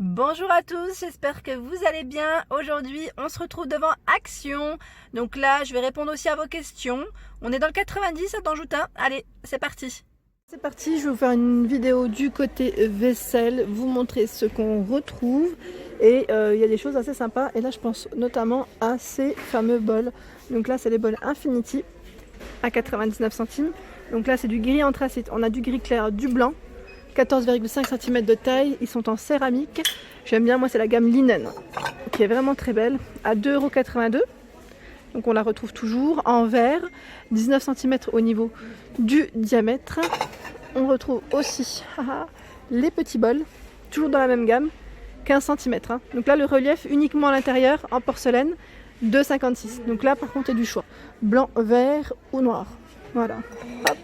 Bonjour à tous, j'espère que vous allez bien. Aujourd'hui, on se retrouve devant Action. Donc là, je vais répondre aussi à vos questions. On est dans le 90 à Danjoutin. Allez, c'est parti. C'est parti, je vais vous faire une vidéo du côté vaisselle, vous montrer ce qu'on retrouve. Et il y a des choses assez sympas. Et là, je pense notamment à ces fameux bols. Donc là, c'est les bols Infinity à 99 centimes. Donc là, c'est du gris anthracite. On a du gris clair, du blanc. 14,5 cm de taille, ils sont en céramique. J'aime bien, moi c'est la gamme Linen qui est vraiment très belle, à 2,82 €. Donc on la retrouve toujours en verre, 19 cm au niveau du diamètre. On retrouve aussi les petits bols, toujours dans la même gamme, 15 cm. Donc là le relief uniquement à l'intérieur en porcelaine, 2,56 €. Donc là par contre il y a du choix, blanc, vert ou noir. Voilà. Hop.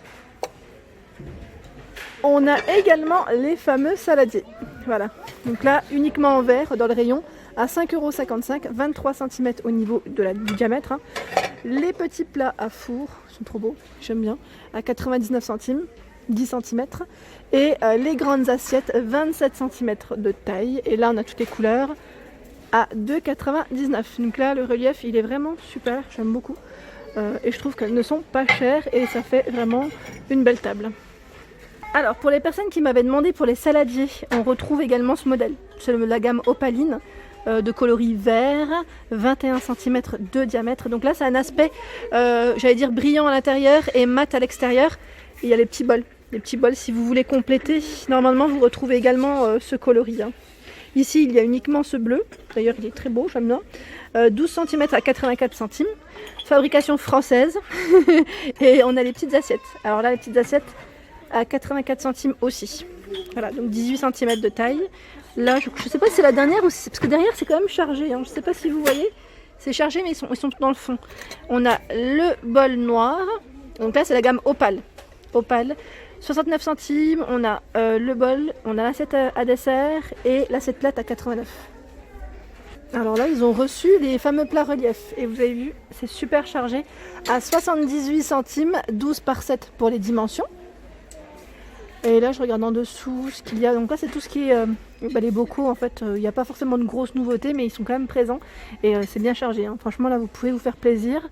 On a également les fameux saladiers. Voilà. Donc là, uniquement en verre dans le rayon, à 5,55 €, 23 cm au niveau du diamètre. Les petits plats à four sont trop beaux, j'aime bien, à 99 centimes, 10 cm. Et les grandes assiettes, 27 cm de taille. Et là, on a toutes les couleurs à 2,99 €. Donc là, le relief, il est vraiment super, j'aime beaucoup. Et je trouve qu'elles ne sont pas chères et ça fait vraiment une belle table. Alors pour les personnes qui m'avaient demandé pour les saladiers, on retrouve également ce modèle. C'est la gamme Opaline de coloris vert, 21 cm de diamètre. Donc là c'est un aspect, j'allais dire brillant à l'intérieur et mat à l'extérieur. Et il y a les petits bols. Les petits bols si vous voulez compléter, normalement vous retrouvez également ce coloris. Ici il y a uniquement ce bleu, d'ailleurs il est très beau, j'aime bien. 12 cm à 84 centimes, fabrication française. Et on a les petites assiettes. Alors là les petites assiettes, à 84 centimes aussi. Voilà, donc 18 cm de taille. Là, je ne sais pas si c'est la dernière ou si... Parce que derrière, c'est quand même chargé. Je ne sais pas si vous voyez. C'est chargé, mais ils sont dans le fond. On a le bol noir. Donc là, c'est la gamme Opale. Opale. 69 centimes. On a le bol. On a l'assiette à dessert. Et l'assiette plate à 89. Alors là, ils ont reçu les fameux plats relief. Et vous avez vu, c'est super chargé. À 78 centimes. 12 par 7 pour les dimensions. Et là je regarde en dessous ce qu'il y a, donc là c'est tout ce qui est les bocaux en fait, il n'y a pas forcément de grosses nouveautés mais ils sont quand même présents et c'est bien chargé, franchement là vous pouvez vous faire plaisir.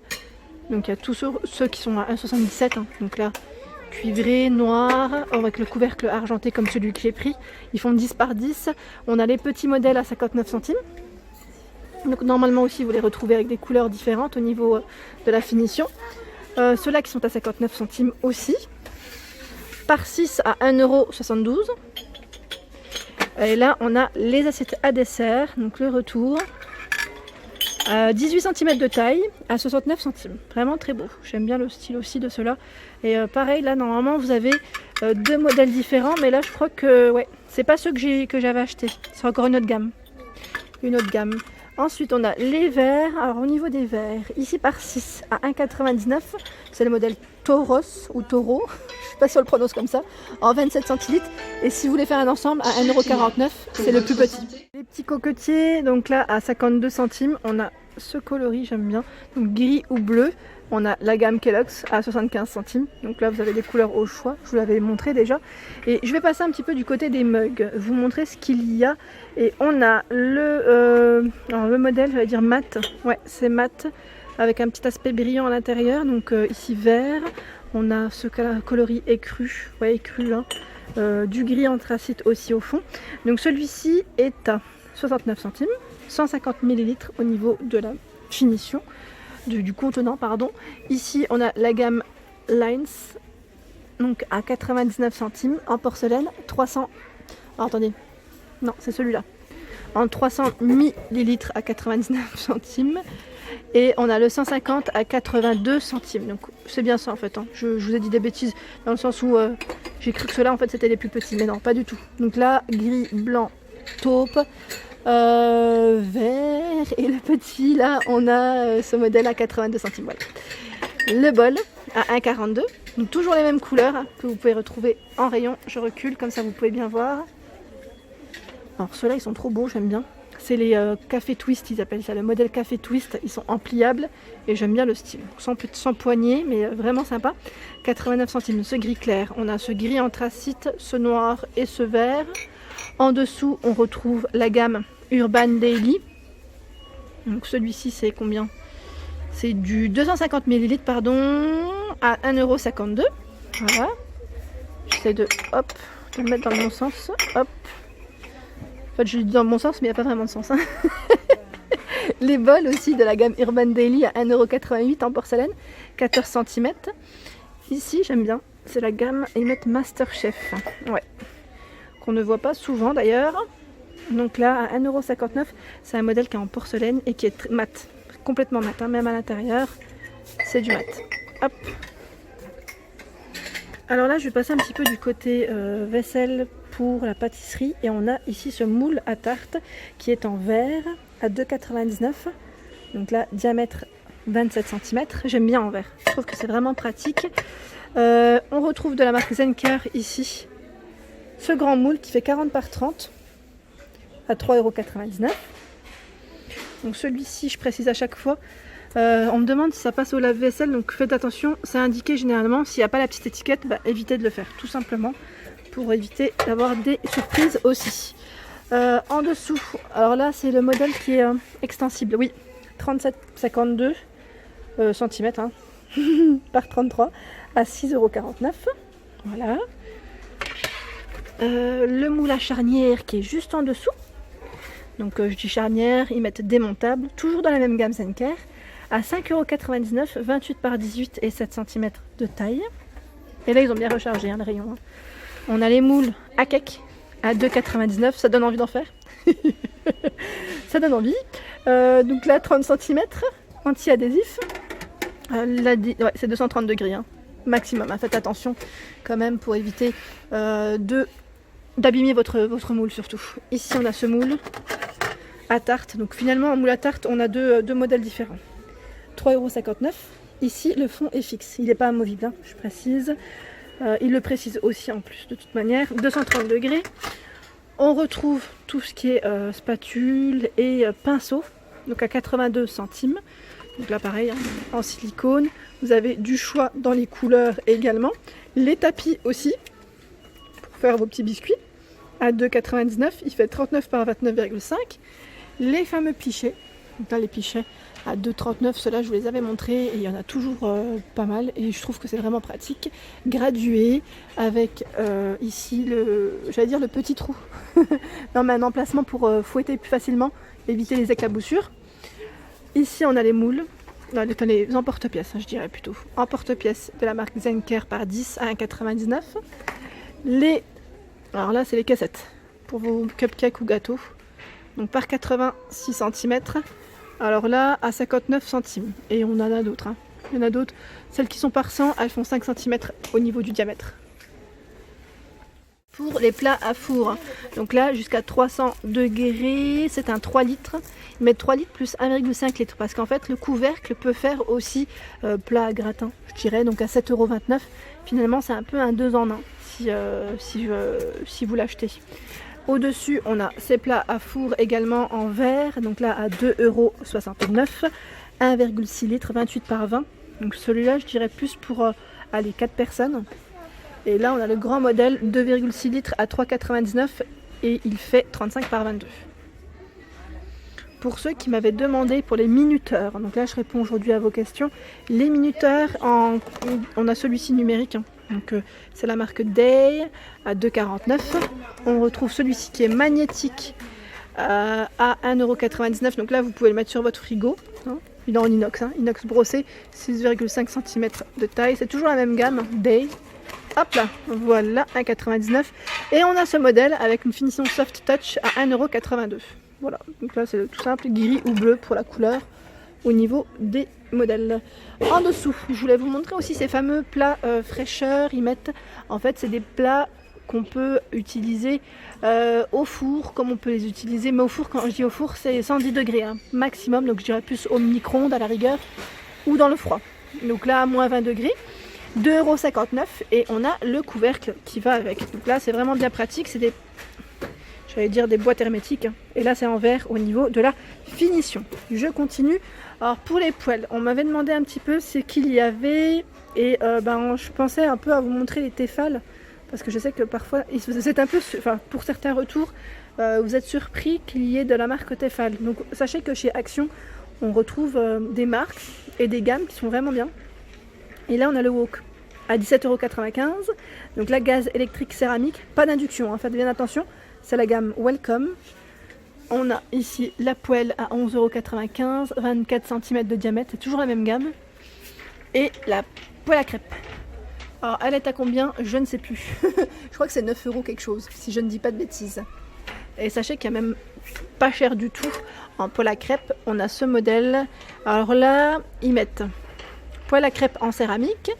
Donc il y a tous ceux qui sont à 1,77 donc là cuivré, noir, avec le couvercle argenté comme celui que j'ai pris, ils font 10 par 10, on a les petits modèles à 59 centimes. Donc normalement aussi vous les retrouvez avec des couleurs différentes au niveau de la finition. Ceux-là qui sont à 59 centimes aussi. Par 6 à 1,72 €. Et là, on a les assiettes à dessert, donc le retour. 18 cm de taille à 69 centimes. Vraiment très beau. J'aime bien le style aussi de ceux-là. Et pareil, là, normalement, vous avez deux modèles différents. Mais là, je crois que c'est pas ceux que j'avais achetés. C'est encore une autre gamme. Une autre gamme. Ensuite, on a les verres. Alors, au niveau des verres, ici par 6 à 1,99 €. C'est le modèle Tauros ou Taureau. Je sais pas si on le prononce comme ça. En 27 centilitres. Et si vous voulez faire un ensemble à 1,49 €, c'est le plus petit. Les petits cocotiers, donc là à 52 centimes, on a ce coloris, j'aime bien. Donc gris ou bleu. On a la gamme Kellogg's à 75 centimes. Donc là, vous avez des couleurs au choix. Je vous l'avais montré déjà. Et je vais passer un petit peu du côté des mugs. Vous montrer ce qu'il y a. Et on a le modèle, j'allais dire mat. Ouais, c'est mat. Avec un petit aspect brillant à l'intérieur. Donc ici vert. On a ce coloris écru. Ouais, écru. Du gris anthracite aussi au fond. Donc celui-ci est à 69 centimes. 150 ml au niveau de la finition. Du contenant pardon. Ici on a la gamme Lines donc à 99 centimes en porcelaine, 300. Alors, attendez, non c'est celui-là, en 300 ml à 99 centimes et on a le 150 à 82 centimes. Donc c'est bien ça en fait. Je vous ai dit des bêtises dans le sens où j'ai cru que ceux-là en fait c'était les plus petits, mais non pas du tout. Donc là gris, blanc, taupe. Vert et le petit là on a ce modèle à 82 centimes. Voilà. Le bol à 1,42 €. Donc toujours les mêmes couleurs que vous pouvez retrouver en rayon. Je recule comme ça vous pouvez bien voir. Alors ceux-là ils sont trop beaux, j'aime bien. C'est les café twist, ils appellent ça, le modèle café twist. Ils sont en pliable et j'aime bien le style. Sans poignée mais vraiment sympa. 89 centimes, ce gris clair. On a ce gris anthracite, ce noir et ce vert. En dessous, on retrouve la gamme Urban Daily. Donc celui-ci, c'est combien? C'est du 250 ml, pardon, à 1,52 €. Voilà. J'essaie de, hop, de le mettre dans le bon sens. Hop. En fait, je le dis dans le bon sens, mais il n'y a pas vraiment de sens. Hein. Les bols aussi de la gamme Urban Daily à 1,88 € en porcelaine, 14 cm. Ici, j'aime bien, c'est la gamme, ils mettent Masterchef. Ouais. Qu'on ne voit pas souvent d'ailleurs. Donc là, à 1,59 €, c'est un modèle qui est en porcelaine et qui est mat. Complètement mat, hein, même à l'intérieur, c'est du mat. Hop. Alors là, je vais passer un petit peu du côté vaisselle pour la pâtisserie. Et on a ici ce moule à tarte qui est en verre à 2,99 €. Donc là, diamètre 27 cm. J'aime bien en verre. Je trouve que c'est vraiment pratique. On retrouve de la marque Zenker ici. Ce grand moule qui fait 40 par 30 à 3,99 €. Donc celui-ci, je précise à chaque fois. On me demande si ça passe au lave-vaisselle, donc faites attention, c'est indiqué généralement. S'il n'y a pas la petite étiquette, évitez de le faire, tout simplement, pour éviter d'avoir des surprises aussi. En dessous, alors là c'est le modèle qui est extensible, oui, 37,52 cm hein, par 33 à 6,49 €. Voilà. Le moule à charnière qui est juste en dessous. Donc je dis charnière, ils mettent démontable, toujours dans la même gamme Zenker, à 5,99 €, 28 par 18 et 7 cm de taille. Et là ils ont bien rechargé hein, le rayon. Hein. On a les moules à cake à 2,99 €, ça donne envie d'en faire. Ça donne envie. Donc là 30 cm, anti-adhésif. Ouais, c'est 230 degrés hein, maximum. Hein. Faites attention quand même pour éviter d'abîmer votre moule surtout. Ici on a ce moule à tarte. Donc finalement en moule à tarte on a deux modèles différents. 3,59 €. Ici le fond est fixe. Il n'est pas amovible, hein, je précise. Il le précise aussi en plus de toute manière. 230 degrés. On retrouve tout ce qui est spatule et pinceau. Donc à 82 centimes. Donc là pareil, hein, en silicone. Vous avez du choix dans les couleurs également. Les tapis aussi. Faire vos petits biscuits à 2,99 €, il fait 39 par 29,5. Les fameux pichets, donc là les pichets à 2,39 €, ceux-là je vous les avais montrés et il y en a toujours pas mal et je trouve que c'est vraiment pratique, gradué avec ici j'allais dire le petit trou, non mais un emplacement pour fouetter plus facilement, éviter les éclaboussures. Ici on a les moules, les emporte-pièces je dirais plutôt, emporte-pièces de la marque Zenker par 10 à 1,99 €. Alors là c'est les cassettes pour vos cupcakes ou gâteaux, donc par 86 cm. Alors là à 59 centimes et on en a d'autres. Hein. Il y en a d'autres, celles qui sont par 100 elles font 5 cm au niveau du diamètre. Pour les plats à four, donc là jusqu'à 300 degrés, c'est un 3 litres. Ils mettent 3 litres plus 1,5 litre parce qu'en fait le couvercle peut faire aussi plat à gratin, je dirais, donc à 7,29 €. Finalement c'est un peu un 2 en 1 si vous l'achetez. Au-dessus on a ces plats à four également en verre, donc là à 2,69 €, 1,6 litres, 28 par 20. Donc celui-là je dirais plus pour aller 4 personnes. Et là on a le grand modèle 2,6 litres à 3,99 € et il fait 35 par 22. Pour ceux qui m'avaient demandé pour les minuteurs, donc là je réponds aujourd'hui à vos questions. Les minuteurs, on a celui-ci numérique, hein. Donc c'est la marque Day à 2,49 €. On retrouve celui-ci qui est magnétique à 1,99 €. Donc là vous pouvez le mettre sur votre frigo. Hein. Il est en inox, hein. Inox brossé, 6,5 cm de taille. C'est toujours la même gamme, Day. Hop là, voilà, 1,99 €. Et on a ce modèle avec une finition soft touch à 1,82 €. Voilà, donc là c'est tout simple, gris ou bleu pour la couleur au niveau des modèles. En dessous, je voulais vous montrer aussi ces fameux plats fraîcheur. Ils mettent, en fait c'est des plats qu'on peut utiliser au four, comme on peut les utiliser, mais au four, quand je dis au four, c'est 110 degrés hein, maximum, donc je dirais plus au micro-ondes à la rigueur, ou dans le froid. Donc là, à moins 20 degrés, 2,59 € et on a le couvercle qui va avec. Donc là, c'est vraiment bien pratique, c'est des, j'allais dire des boîtes hermétiques, hein. Et là c'est en verre au niveau de la finition. Je continue. Alors pour les poêles, on m'avait demandé un petit peu ce qu'il y avait et je pensais un peu à vous montrer les Tefal. parce que je sais que parfois, c'est un peu, enfin, pour certains retours, vous êtes surpris qu'il y ait de la marque Tefal. Donc sachez que chez Action, on retrouve des marques et des gammes qui sont vraiment bien. Et là, on a le wok à 17,95 €. Donc la gaz électrique céramique, pas d'induction, hein, faites bien attention, c'est la gamme Welcome. On a ici la poêle à 11,95 €, 24 cm de diamètre, c'est toujours la même gamme. Et la poêle à crêpes. Alors elle est à combien? Je ne sais plus. Je crois que c'est 9 € quelque chose, si je ne dis pas de bêtises. Et sachez qu'il y a même pas cher du tout en poêle à crêpes. On a ce modèle. Alors là, ils mettent poêle à crêpes en céramique.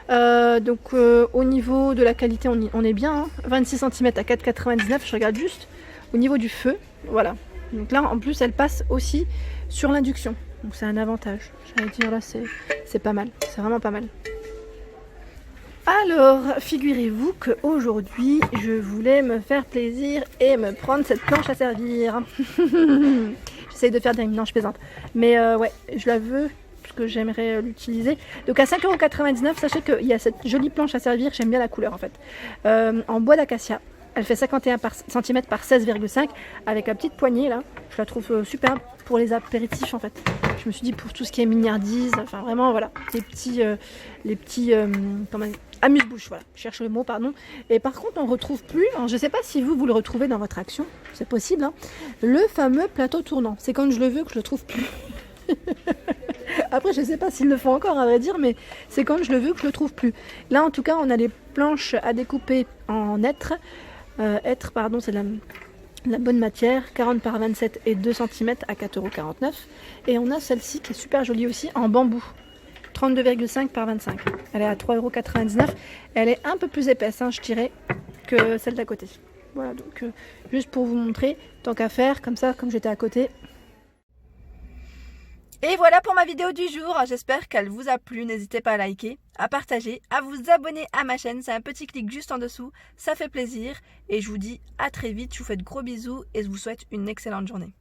Donc au niveau de la qualité, on est bien. Hein. 26 cm à 4,99 €. Je regarde juste au niveau du feu. Voilà. Donc là, en plus, elle passe aussi sur l'induction. Donc c'est un avantage. J'allais dire là, c'est pas mal. C'est vraiment pas mal. Alors, figurez-vous qu'aujourd'hui, je voulais me faire plaisir et me prendre cette planche à servir. J'essaye de faire des... Non, je plaisante. Mais ouais, je la veux parce que j'aimerais l'utiliser. Donc à 5,99 €, sachez qu'il y a cette jolie planche à servir. J'aime bien la couleur en fait. En bois d'acacia. Elle fait 51 cm par 16,5 avec la petite poignée là. Je la trouve superbe pour les apéritifs en fait. Je me suis dit pour tout ce qui est mignardise, enfin vraiment voilà, les petits comment dire, amuse-bouche, voilà, je cherche le mot, pardon. Et par contre on retrouve plus, alors, je sais pas si vous le retrouvez dans votre Action, c'est possible, hein, le fameux plateau tournant. C'est quand je le veux que je le trouve plus. Après je sais pas s'ils le font encore à vrai dire, mais c'est quand je le veux que je le trouve plus. Là en tout cas on a les planches à découper en hêtre. Hêtre, pardon, c'est la bonne matière, 40 par 27 et 2 cm à 4,49 €. Et on a celle-ci qui est super jolie aussi en bambou, 32,5 par 25. Elle est à 3,99 €. Elle est un peu plus épaisse, hein, je dirais, que celle d'à côté. Voilà, donc juste pour vous montrer, tant qu'à faire, comme ça, comme j'étais à côté. Et voilà pour ma vidéo du jour, j'espère qu'elle vous a plu, n'hésitez pas à liker, à partager, à vous abonner à ma chaîne, c'est un petit clic juste en dessous, ça fait plaisir et je vous dis à très vite, je vous fais de gros bisous et je vous souhaite une excellente journée.